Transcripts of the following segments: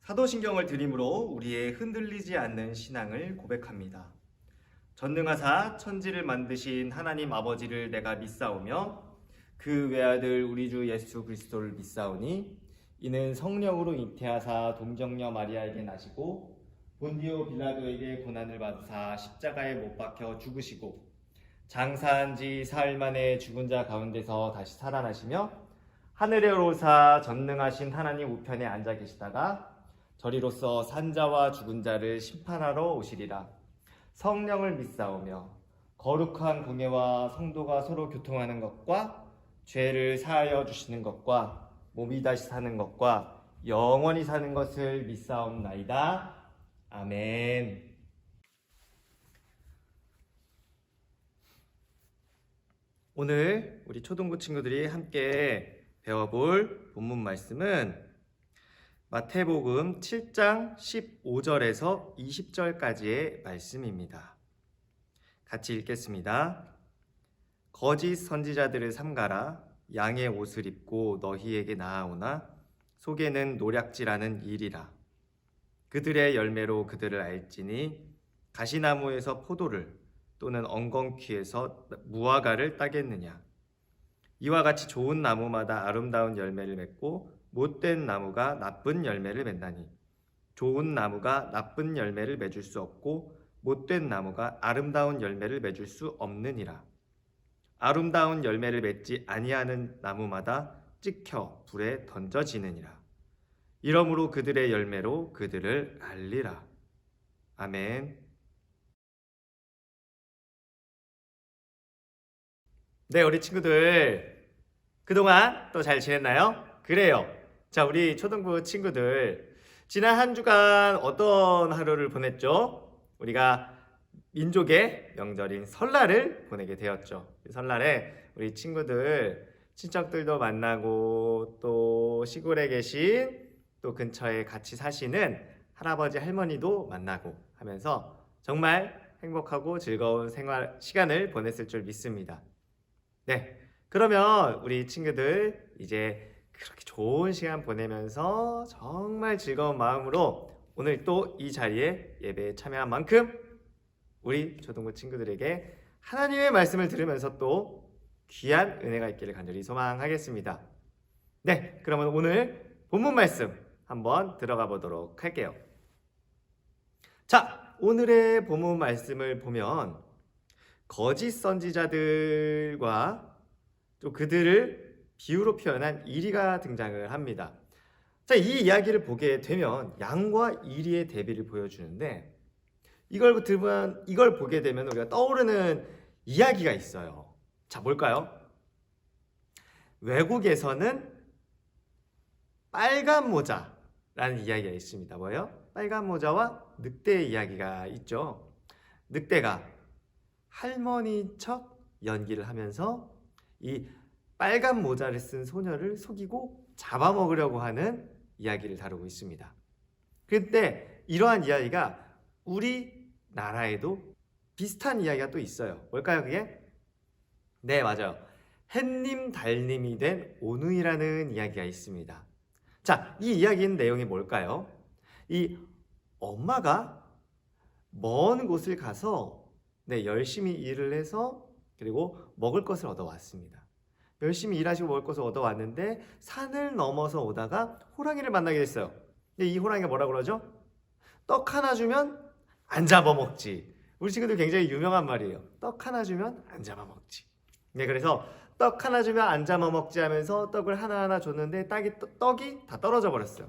사도신경을 들이므로 우리의 흔들리지 않는 신앙을 고백합니다. 전능하사 천지를 만드신 하나님 아버지를 내가 믿사오며 그 외아들 우리 주 예수 그리스도를 믿사오니 이는 성령으로 잉태하사 동정녀 마리아에게 나시고 본디오 빌라도에게 고난을 받으사 십자가에 못 박혀 죽으시고 장사한 지 사흘 만에 죽은 자 가운데서 다시 살아나시며 하늘에 오르사 전능하신 하나님 우편에 앉아 계시다가 저리로서 산자와 죽은 자를 심판하러 오시리라. 성령을 믿사오며 거룩한 공예와 성도가 서로 교통하는 것과 죄를 사하여 주시는 것과 몸이 다시 사는 것과 영원히 사는 것을 믿사옵나이다. 아멘. 오늘 우리 초등부 친구들이 함께 배워볼 본문 말씀은 마태복음 7장 15절에서 20절까지의 말씀입니다. 같이 읽겠습니다. 거짓 선지자들을 삼가라. 양의 옷을 입고 너희에게 나아오나 속에는 노략질하는 일이라. 그들의 열매로 그들을 알지니 가시나무에서 포도를 또는 엉겅퀴에서 무화과를 따겠느냐. 이와 같이 좋은 나무마다 아름다운 열매를 맺고 못된 나무가 나쁜 열매를 맺나니 좋은 나무가 나쁜 열매를 맺을 수 없고 못된 나무가 아름다운 열매를 맺을 수 없느니라. 아름다운 열매를 맺지 아니하는 나무마다 찍혀 불에 던져지느니라. 이러므로 그들의 열매로 그들을 알리라. 아멘. 네, 우리 친구들 그동안 또 잘 지냈나요? 그래요. 자, 우리 초등부 친구들 지난 한 주간 어떤 하루를 보냈죠? 우리가 민족의 명절인 설날을 보내게 되었죠. 설날에 우리 친구들 친척들도 만나고 또 시골에 계신 또 근처에 같이 사시는 할아버지 할머니도 만나고 하면서 정말 행복하고 즐거운 생활 시간을 보냈을 줄 믿습니다. 네, 그러면 우리 친구들 이제 그렇게 좋은 시간 보내면서 정말 즐거운 마음으로 오늘 또 이 자리에 예배에 참여한 만큼 우리 초등부 친구들에게 하나님의 말씀을 들으면서 또 귀한 은혜가 있기를 간절히 소망하겠습니다. 네, 그러면 오늘 본문 말씀 한번 들어가 보도록 할게요. 자, 오늘의 본문 말씀을 보면 거짓 선지자들과 또 그들을 비유로 표현한 이리가 등장을 합니다. 자, 이 이야기를 보게 되면 양과 이리의 대비를 보여주는데 이걸 보게 되면 우리가 떠오르는 이야기가 있어요. 자, 뭘까요? 외국에서는 빨간 모자라는 이야기가 있습니다. 뭐예요? 빨간 모자와 늑대의 이야기가 있죠. 늑대가 할머니인 척 연기를 하면서 이 빨간 모자를 쓴 소녀를 속이고 잡아먹으려고 하는 이야기를 다루고 있습니다. 그런데 이러한 이야기가 우리나라에도 비슷한 이야기가 또 있어요. 뭘까요, 그게? 네, 맞아요. 햇님 달님이 된 오누이라는 이야기가 있습니다. 자, 이 이야기의 내용이 뭘까요? 이 엄마가 먼 곳을 가서 열심히 일을 해서 그리고 먹을 것을 얻어왔습니다. 열심히 일하시고 먹을 것을 얻어왔는데 산을 넘어서 오다가 호랑이를 만나게 됐어요. 근데 이 호랑이가 뭐라고 그러죠? 떡 하나 주면 안 잡아먹지. 우리 친구들 굉장히 유명한 말이에요. 떡 하나 주면 안 잡아먹지. 네, 그래서 떡 하나 주면 안 잡아먹지 하면서 떡을 하나하나 줬는데 떡이 다 떨어져 버렸어요.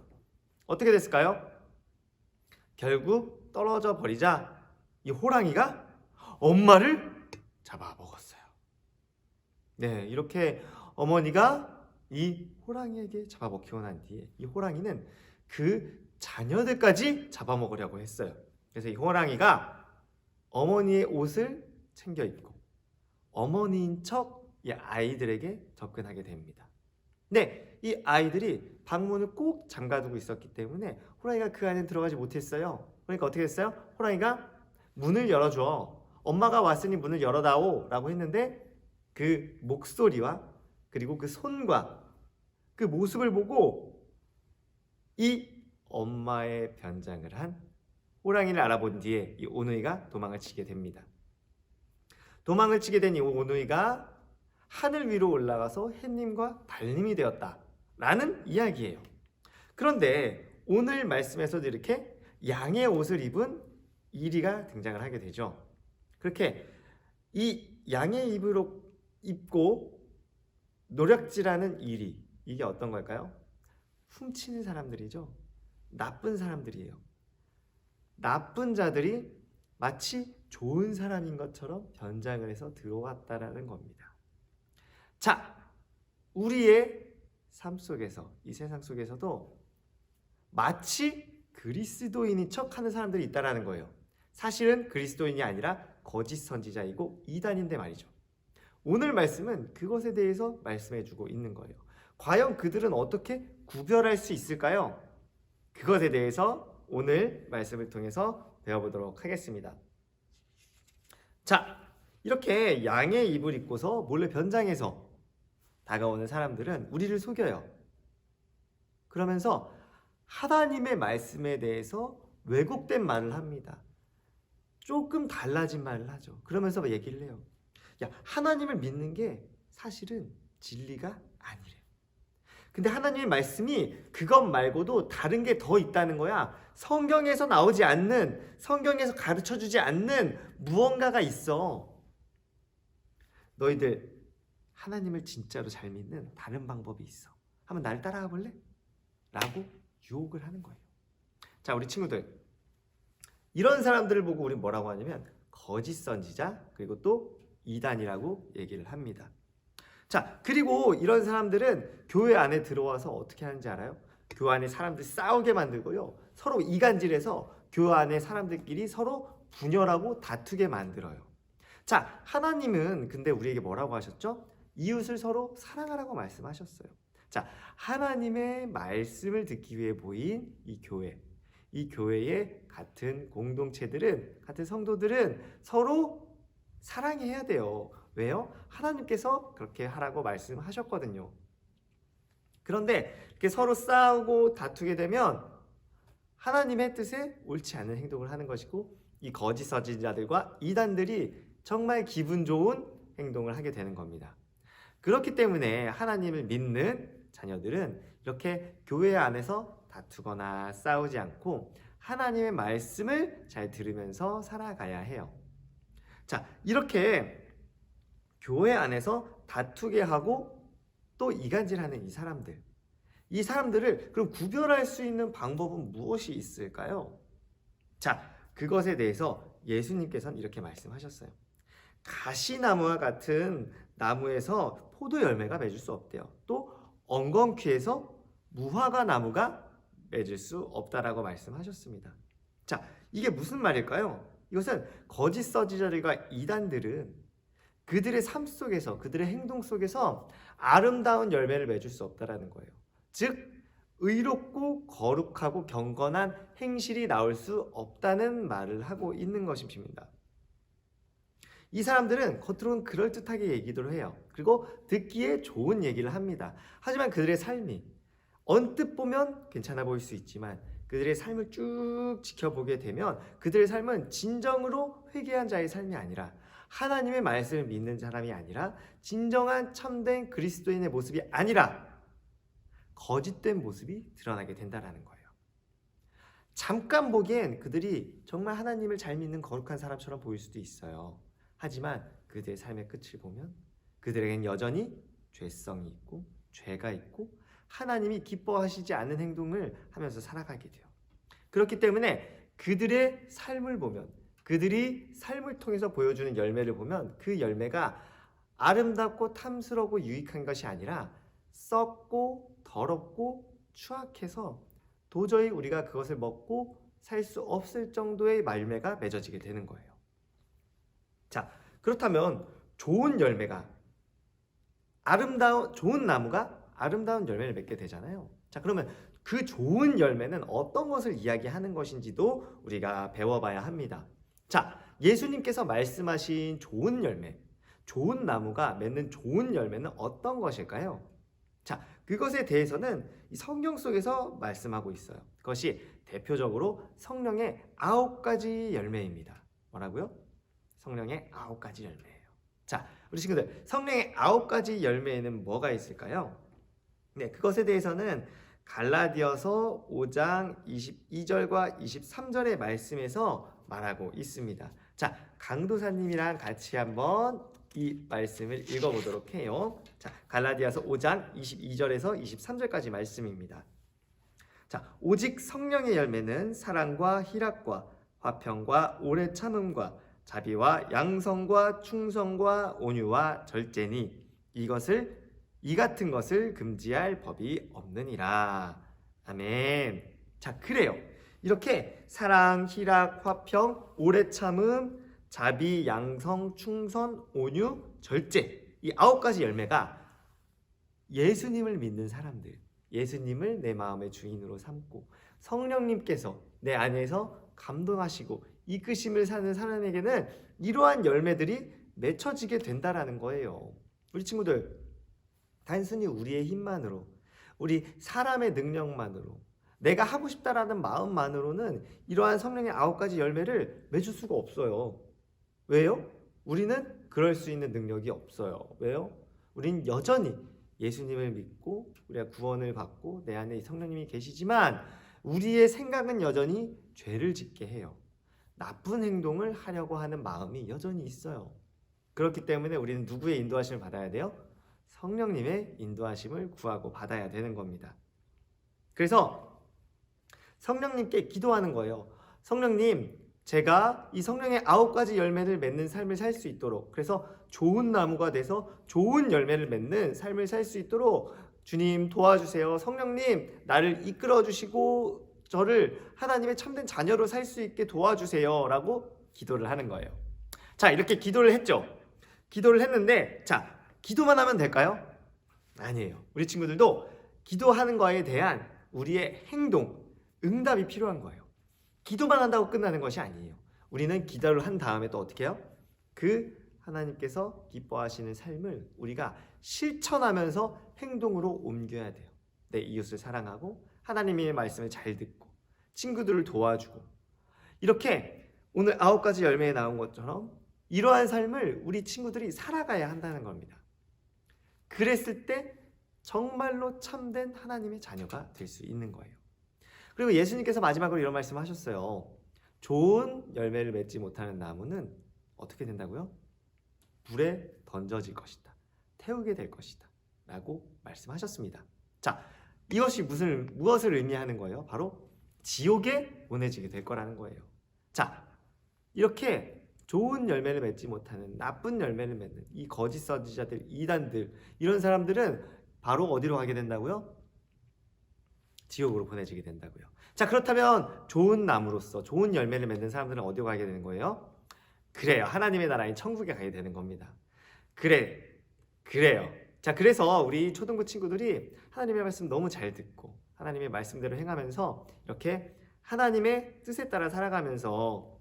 어떻게 됐을까요? 결국 떨어져 버리자 이 호랑이가 엄마를 잡아먹었어요. 네, 이렇게 어머니가 이 호랑이에게 잡아먹히고 난 뒤에 이 호랑이는 그 자녀들까지 잡아먹으려고 했어요. 그래서 이 호랑이가 어머니의 옷을 챙겨 입고 어머니인 척 이 아이들에게 접근하게 됩니다. 네, 이 아이들이 방문을 꼭 잠가두고 있었기 때문에 호랑이가 그 안에 들어가지 못했어요. 그러니까 어떻게 했어요? 호랑이가 문을 열어줘. 엄마가 왔으니 문을 열어다오 라고 했는데 그 목소리와 그리고 그 손과 그 모습을 보고 이 엄마의 변장을 한 호랑이를 알아본 뒤에 이 오누이가 도망을 치게 됩니다. 도망을 치게 된 이 오누이가 하늘 위로 올라가서 햇님과 달님이 되었다라는 이야기예요. 그런데 오늘 말씀에서도 이렇게 양의 옷을 입은 이리가 등장을 하게 되죠. 그렇게 이 양의 입으로 입고 노략질하는 이리, 이게 어떤 걸까요? 훔치는 사람들이죠. 나쁜 사람들이에요. 나쁜 자들이 마치 좋은 사람인 것처럼 변장을 해서 들어왔다라는 겁니다. 자, 우리의 삶 속에서, 이 세상 속에서도 마치 그리스도인인 척하는 사람들이 있다라는 거예요. 사실은 그리스도인이 아니라 거짓 선지자이고 이단인데 말이죠. 오늘 말씀은 그것에 대해서 말씀해주고 있는 거예요. 과연 그들은 어떻게 구별할 수 있을까요? 그것에 대해서 오늘 말씀을 통해서 배워보도록 하겠습니다. 자, 이렇게 양의 입을 입고서 몰래 변장해서 다가오는 사람들은 우리를 속여요. 그러면서 하나님의 말씀에 대해서 왜곡된 말을 합니다. 조금 달라진 말을 하죠. 그러면서 얘기를 해요. 야, 하나님을 믿는 게 사실은 진리가 아니래. 근데 하나님의 말씀이 그것 말고도 다른 게 더 있다는 거야. 성경에서 나오지 않는, 성경에서 가르쳐주지 않는 무언가가 있어. 너희들 하나님을 진짜로 잘 믿는 다른 방법이 있어. 한번 날 따라가 볼래? 라고 유혹을 하는 거예요. 자, 우리 친구들, 이런 사람들을 보고 우리는 뭐라고 하냐면 거짓 선지자, 그리고 또 이단이라고 얘기를 합니다. 자, 그리고 이런 사람들은 교회 안에 들어와서 어떻게 하는지 알아요? 교회 안에 사람들 싸우게 만들고요, 서로 이간질해서 교회 안에 사람들끼리 서로 분열하고 다투게 만들어요. 자, 하나님은 근데 우리에게 뭐라고 하셨죠? 이웃을 서로 사랑하라고 말씀하셨어요. 자, 하나님의 말씀을 듣기 위해 모인 이 교회, 이 교회의 같은 공동체들은, 같은 성도들은 서로 사랑해야 돼요. 왜요? 하나님께서 그렇게 하라고 말씀하셨거든요. 그런데 이렇게 서로 싸우고 다투게 되면 하나님의 뜻에 옳지 않은 행동을 하는 것이고, 이 거짓 선지자들과 이단들이 정말 기분 좋은 행동을 하게 되는 겁니다. 그렇기 때문에 하나님을 믿는 자녀들은 이렇게 교회 안에서 다투거나 싸우지 않고 하나님의 말씀을 잘 들으면서 살아가야 해요. 자, 이렇게 교회 안에서 다투게 하고 또 이간질하는 이 사람들을 그럼 구별할 수 있는 방법은 무엇이 있을까요? 자, 그것에 대해서 예수님께서는 이렇게 말씀하셨어요. 가시나무와 같은 나무에서 포도 열매가 맺을 수 없대요. 또 엉겅퀴에서 무화과 나무가 맺을 수 없다라고 말씀하셨습니다. 자, 이게 무슨 말일까요? 이것은 거짓 선지자들과 이단들은 그들의 삶 속에서, 그들의 행동 속에서 아름다운 열매를 맺을 수 없다라는 거예요. 즉, 의롭고 거룩하고 경건한 행실이 나올 수 없다는 말을 하고 있는 것입니다. 이 사람들은 겉으로는 그럴듯하게 얘기를 해요. 그리고 듣기에 좋은 얘기를 합니다. 하지만 그들의 삶이 언뜻 보면 괜찮아 보일 수 있지만 그들의 삶을 쭉 지켜보게 되면 그들의 삶은 진정으로 회개한 자의 삶이 아니라, 하나님의 말씀을 믿는 사람이 아니라, 진정한 참된 그리스도인의 모습이 아니라 거짓된 모습이 드러나게 된다는 거예요. 잠깐 보기엔 그들이 정말 하나님을 잘 믿는 거룩한 사람처럼 보일 수도 있어요. 하지만 그들의 삶의 끝을 보면 그들에겐 여전히 죄성이 있고 죄가 있고 하나님이 기뻐하시지 않는 행동을 하면서 살아가게 돼요. 그렇기 때문에 그들의 삶을 보면, 그들이 삶을 통해서 보여주는 열매를 보면 그 열매가 아름답고 탐스럽고 유익한 것이 아니라 썩고 더럽고 추악해서 도저히 우리가 그것을 먹고 살 수 없을 정도의 열매가 맺어지게 되는 거예요. 자, 그렇다면 좋은 열매가, 좋은 나무가 아름다운 열매를 맺게 되잖아요. 자, 그러면 그 좋은 열매는 어떤 것을 이야기하는 것인지도 우리가 배워봐야 합니다. 자, 예수님께서 말씀하신 좋은 열매, 좋은 나무가 맺는 좋은 열매는 어떤 것일까요? 자, 그것에 대해서는 이 성경 속에서 말씀하고 있어요. 그것이 대표적으로 성령의 9가지 열매입니다. 뭐라고요? 성령의 9가지 열매예요. 자, 우리 친구들, 성령의 9가지 열매에는 뭐가 있을까요? 네, 그것에 대해서는 갈라디아서 5장 22절과 23절의 말씀에서 말하고 있습니다. 자, 강도사님이랑 같이 한번 이 말씀을 읽어보도록 해요. 자, 갈라디아서 5장 22절에서 23절까지 말씀입니다. 자, 오직 성령의 열매는 사랑과 희락과 화평과 오래 참음과 자비와 양성과 충성과 온유와 절제니 이 같은 것을 금지할 법이 없느니라. 아멘. 자, 그래요. 이렇게 사랑, 희락, 화평, 오래 참음, 자비, 양성, 충성, 온유, 절제, 이 9가지 열매가 예수님을 믿는 사람들, 예수님을 내 마음의 주인으로 삼고 성령님께서 내 안에서 감동하시고 이끄심을 사는 사람에게는 이러한 열매들이 맺혀지게 된다라는 거예요. 우리 친구들, 단순히 우리의 힘만으로, 우리 사람의 능력만으로, 내가 하고 싶다라는 마음만으로는 이러한 성령의 9가지 열매를 맺을 수가 없어요. 왜요? 우리는 그럴 수 있는 능력이 없어요. 왜요? 우린 여전히 예수님을 믿고 우리가 구원을 받고 내 안에 성령님이 계시지만 우리의 생각은 여전히 죄를 짓게 해요. 나쁜 행동을 하려고 하는 마음이 여전히 있어요. 그렇기 때문에 우리는 누구의 인도하심을 받아야 돼요? 성령님의 인도하심을 구하고 받아야 되는 겁니다. 그래서 성령님께 기도하는 거예요. 성령님, 제가 이 성령의 9가지 열매를 맺는 삶을 살 수 있도록, 그래서 좋은 나무가 돼서 좋은 열매를 맺는 삶을 살 수 있도록 주님 도와주세요. 성령님, 나를 이끌어 주시고 저를 하나님의 참된 자녀로 살 수 있게 도와주세요 라고 기도를 하는 거예요. 자, 이렇게 기도를 했죠. 기도를 했는데, 자, 기도만 하면 될까요? 아니에요. 우리 친구들도 기도하는 거에 대한 우리의 행동, 응답이 필요한 거예요. 기도만 한다고 끝나는 것이 아니에요. 우리는 기도를 한 다음에 또 어떻게 해요? 그 하나님께서 기뻐하시는 삶을 우리가 실천하면서 행동으로 옮겨야 돼요. 내 이웃을 사랑하고 하나님의 말씀을 잘 듣고 친구들을 도와주고, 이렇게 오늘 9가지 열매에 나온 것처럼 이러한 삶을 우리 친구들이 살아가야 한다는 겁니다. 그랬을 때 정말로 참된 하나님의 자녀가 될 수 있는 거예요. 그리고 예수님께서 마지막으로 이런 말씀을 하셨어요. 좋은 열매를 맺지 못하는 나무는 어떻게 된다고요? 불에 던져질 것이다. 태우게 될 것이다. 라고 말씀하셨습니다. 자, 이것이 무엇을 의미하는 거예요? 바로 지옥에 보내지게 될 거라는 거예요. 자, 이렇게 좋은 열매를 맺지 못하는 나쁜 열매를 맺는 이 거짓 선지자들, 이단들, 이런 사람들은 바로 어디로 가게 된다고요? 지옥으로 보내지게 된다고요. 자, 그렇다면 좋은 나무로서 좋은 열매를 맺는 사람들은 어디로 가게 되는 거예요? 그래요. 하나님의 나라인 천국에 가게 되는 겁니다. 그래요. 자, 그래서 우리 초등부 친구들이 하나님의 말씀 너무 잘 듣고 하나님의 말씀대로 행하면서 이렇게 하나님의 뜻에 따라 살아가면서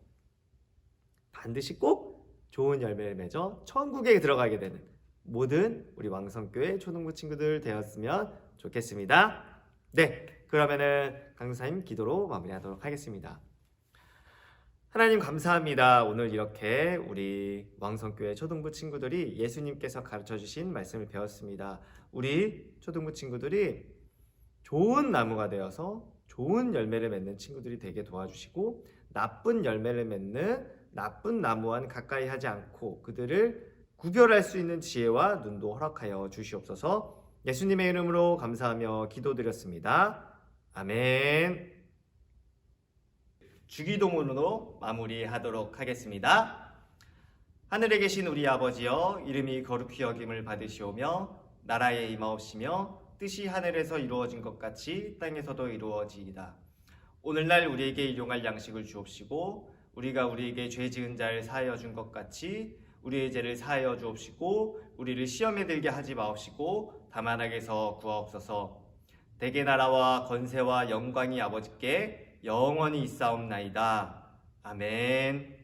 반드시 꼭 좋은 열매를 맺어 천국에 들어가게 되는 모든 우리 왕성교회 초등부 친구들 되었으면 좋겠습니다. 네, 그러면은 강사님 기도로 마무리하도록 하겠습니다. 하나님 감사합니다. 오늘 이렇게 우리 왕성교회 초등부 친구들이 예수님께서 가르쳐주신 말씀을 배웠습니다. 우리 초등부 친구들이 좋은 나무가 되어서 좋은 열매를 맺는 친구들이 되게 도와주시고, 나쁜 열매를 맺는 나쁜 나무와는 가까이 하지 않고 그들을 구별할 수 있는 지혜와 눈도 허락하여 주시옵소서. 예수님의 이름으로 감사하며 기도드렸습니다. 아멘. 주기도문으로 마무리하도록 하겠습니다. 하늘에 계신 우리 아버지여, 이름이 거룩히 여김을 받으시오며 나라에 임하옵시며 뜻이 하늘에서 이루어진 것 같이 땅에서도 이루어지이다. 오늘날 우리에게 일용할 양식을 주옵시고 우리가 우리에게 죄 지은 자를 사하여 준 것 같이 우리의 죄를 사하여 주옵시고 우리를 시험에 들게 하지 마옵시고 다만 악에서 구하옵소서. 대개 나라와 권세와 영광이 아버지께 영원히 있사옵나이다. 아멘.